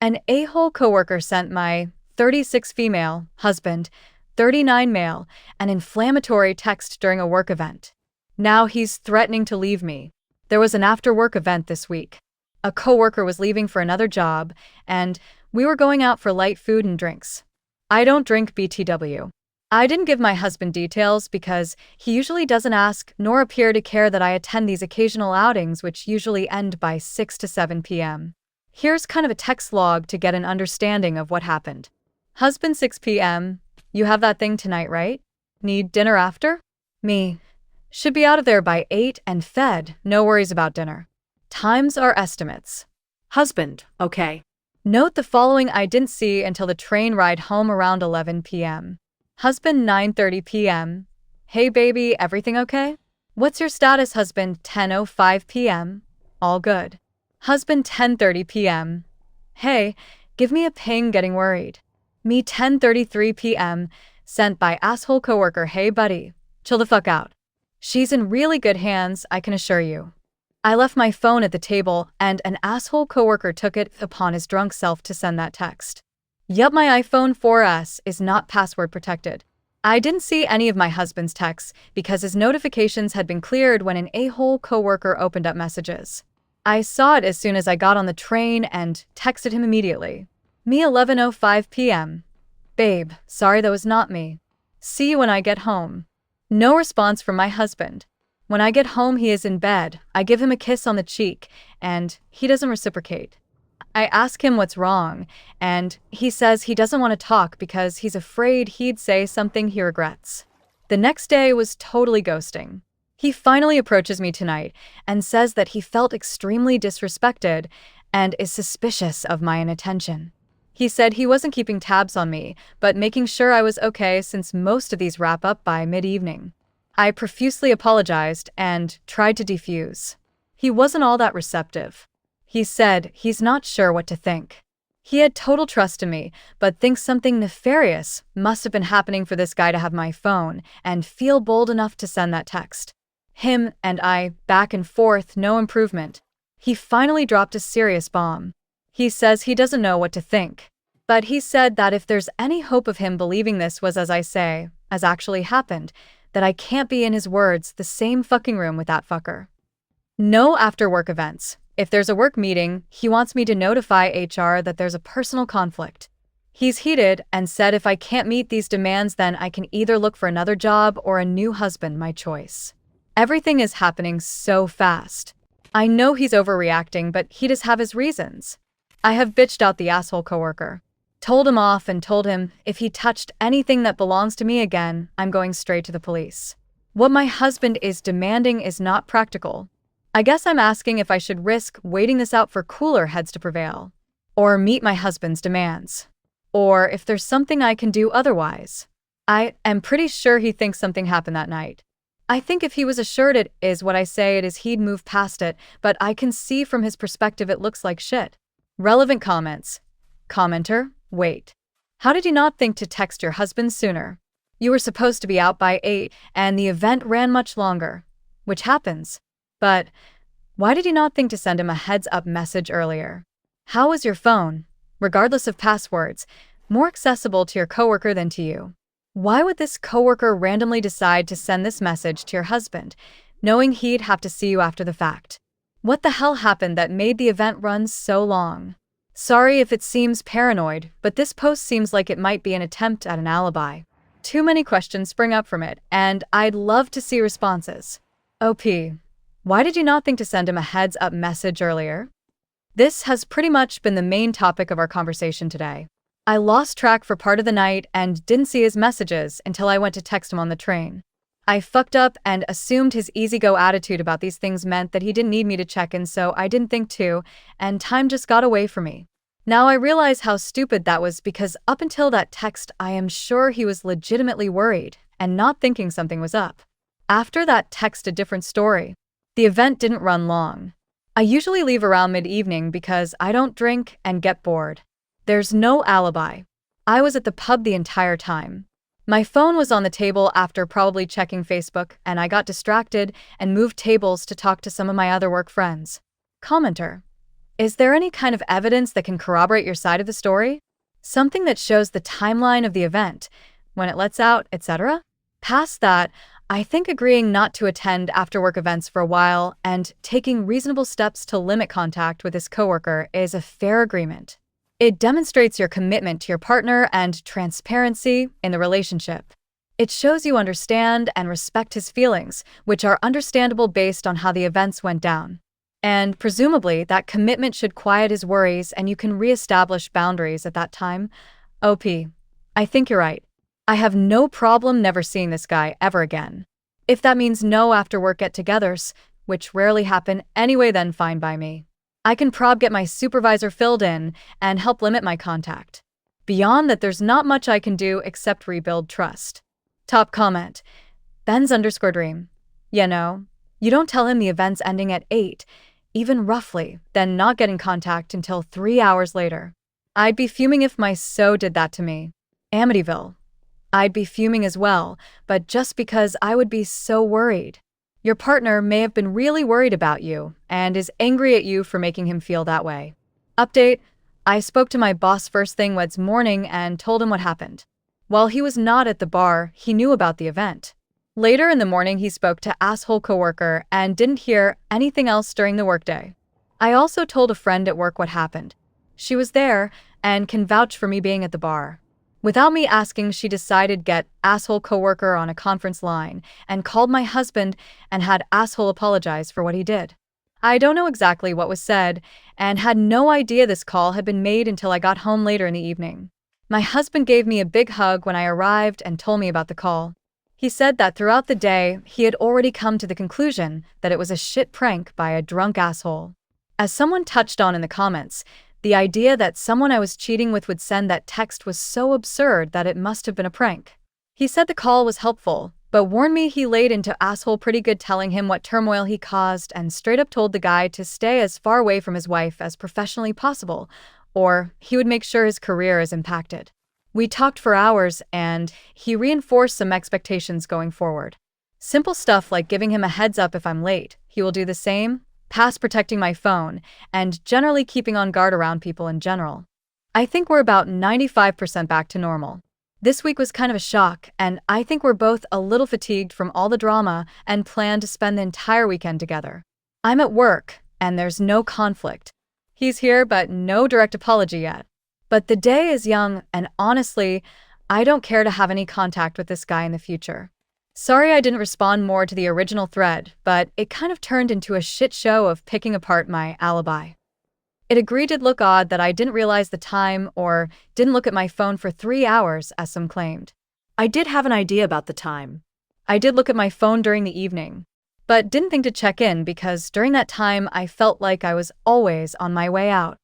An a-hole coworker sent my 36 female husband, 39 male, an inflammatory text during a work event. Now he's threatening to leave me. There was an after-work event this week. A coworker was leaving for another job, and we were going out for light food and drinks. I don't drink BTW. I didn't give my husband details because he usually doesn't ask nor appear to care that I attend these occasional outings, which usually end by 6 to 7 p.m. Here's kind of a text log to get an understanding of what happened. Husband, 6 p.m. You have that thing tonight, right? Need dinner after? Me. Should be out of there by 8 and fed, no worries about dinner. Times are estimates. Husband, okay. Note the following I didn't see until the train ride home around 11 p.m. Husband, 9:30 p.m. Hey baby, everything okay? What's your status, husband? 10:05 p.m. All good. Husband, 10:30 p.m. Hey, give me a ping, getting worried. Me, 10:33 p.m. Sent by asshole coworker. Hey buddy, chill the fuck out. She's in really good hands, I can assure you. I left my phone at the table and an asshole coworker took it upon his drunk self to send that text. Yup, my iPhone 4S is not password protected. I didn't see any of my husband's texts because his notifications had been cleared when an a-hole coworker opened up messages. I saw it as soon as I got on the train and texted him immediately. Me, 11:05 p.m. Babe, sorry that was not me. See you when I get home. No response from my husband. When I get home, he is in bed. I give him a kiss on the cheek, and he doesn't reciprocate. I ask him what's wrong, and he says he doesn't want to talk because he's afraid he'd say something he regrets. The next day was totally ghosting. He finally approaches me tonight and says that he felt extremely disrespected and is suspicious of my inattention. He said he wasn't keeping tabs on me, but making sure I was okay since most of these wrap up by mid-evening. I profusely apologized and tried to defuse. He wasn't all that receptive. He said he's not sure what to think. He had total trust in me, but thinks something nefarious must have been happening for this guy to have my phone and feel bold enough to send that text. Him and I, back and forth, no improvement. He finally dropped a serious bomb. He says he doesn't know what to think. But he said that if there's any hope of him believing this was as I say, as actually happened, that I can't be, in his words, the same fucking room with that fucker. No after-work events. If there's a work meeting, he wants me to notify HR that there's a personal conflict. He's heated and said if I can't meet these demands, then I can either look for another job or a new husband, my choice. Everything is happening so fast. I know he's overreacting, but he does have his reasons. I have bitched out the asshole coworker. Told him off and told him if he touched anything that belongs to me again, I'm going straight to the police. What my husband is demanding is not practical. I guess I'm asking if I should risk waiting this out for cooler heads to prevail, or meet my husband's demands, or if there's something I can do otherwise. I am pretty sure he thinks something happened that night. I think if he was assured it is what I say it is, he'd move past it, but I can see from his perspective it looks like shit. Relevant comments. Commenter, wait. How did you not think to text your husband sooner? You were supposed to be out by 8, and the event ran much longer, which happens. But why did you not think to send him a heads-up message earlier? How was your phone, regardless of passwords, more accessible to your coworker than to you? Why would this coworker randomly decide to send this message to your husband, knowing he'd have to see you after the fact? What the hell happened that made the event run so long? Sorry if it seems paranoid, but this post seems like it might be an attempt at an alibi. Too many questions spring up from it, and I'd love to see responses. OP. Why did you not think to send him a heads-up message earlier? This has pretty much been the main topic of our conversation today. I lost track for part of the night and didn't see his messages until I went to text him on the train. I fucked up and assumed his easygo attitude about these things meant that he didn't need me to check in, so I didn't think to, and time just got away from me. Now I realize how stupid that was because up until that text I am sure he was legitimately worried and not thinking something was up. After that text, a different story. The event didn't run long. I usually leave around mid-evening because I don't drink and get bored. There's no alibi. I was at the pub the entire time. My phone was on the table after probably checking Facebook, and I got distracted and moved tables to talk to some of my other work friends. Commenter. Is there any kind of evidence that can corroborate your side of the story? Something that shows the timeline of the event, when it lets out, etc.? Past that, I think agreeing not to attend after-work events for a while and taking reasonable steps to limit contact with his coworker is a fair agreement. It demonstrates your commitment to your partner and transparency in the relationship. It shows you understand and respect his feelings, which are understandable based on how the events went down. And presumably, that commitment should quiet his worries and you can reestablish boundaries at that time. OP, I think you're right. I have no problem never seeing this guy ever again. If that means no after-work get-togethers, which rarely happen anyway, then fine by me. I can get my supervisor filled in and help limit my contact. Beyond that, there's not much I can do except rebuild trust. Top comment. Ben's_dream. You don't tell him the event's ending at 8, even roughly, then not getting contact until 3 hours later. I'd be fuming if my so did that to me. Amityville. I'd be fuming as well, but just because I would be so worried. Your partner may have been really worried about you and is angry at you for making him feel that way. Update: I spoke to my boss first thing Wednesday morning and told him what happened. While he was not at the bar, he knew about the event. Later in the morning, he spoke to asshole coworker and didn't hear anything else during the workday. I also told a friend at work what happened. She was there and can vouch for me being at the bar. Without me asking, she decided get asshole coworker on a conference line and called my husband and had asshole apologize for what he did. I don't know exactly what was said and had no idea this call had been made until I got home later in the evening. My husband gave me a big hug when I arrived and told me about the call. He said that throughout the day, he had already come to the conclusion that it was a shit prank by a drunk asshole. As someone touched on in the comments, the idea that someone I was cheating with would send that text was so absurd that it must have been a prank. He said the call was helpful, but warned me he laid into asshole pretty good, telling him what turmoil he caused and straight up told the guy to stay as far away from his wife as professionally possible, or he would make sure his career is impacted. We talked for hours and he reinforced some expectations going forward. Simple stuff like giving him a heads up if I'm late, he will do the same, pass protecting my phone, and generally keeping on guard around people in general. I think we're about 95% back to normal. This week was kind of a shock, and I think we're both a little fatigued from all the drama and plan to spend the entire weekend together. I'm at work, and there's no conflict. He's here, but no direct apology yet. But the day is young, and honestly, I don't care to have any contact with this guy in the future. Sorry I didn't respond more to the original thread, but it kind of turned into a shit show of picking apart my alibi. It did look odd that I didn't realize the time or didn't look at my phone for 3 hours, as some claimed. I did have an idea about the time. I did look at my phone during the evening, but didn't think to check in because during that time I felt like I was always on my way out.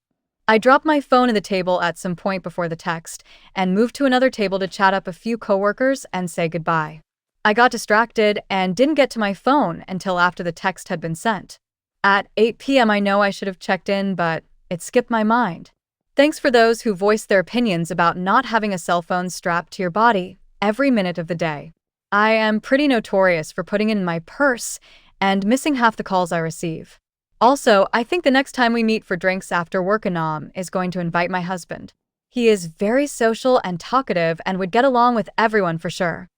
I dropped my phone on the table at some point before the text and moved to another table to chat up a few coworkers and say goodbye. I got distracted and didn't get to my phone until after the text had been sent. At 8 p.m. I know I should have checked in, but it skipped my mind. Thanks for those who voiced their opinions about not having a cell phone strapped to your body every minute of the day. I am pretty notorious for putting it in my purse and missing half the calls I receive. Also, I think the next time we meet for drinks after work, Anam is going to invite my husband. He is very social and talkative and would get along with everyone for sure.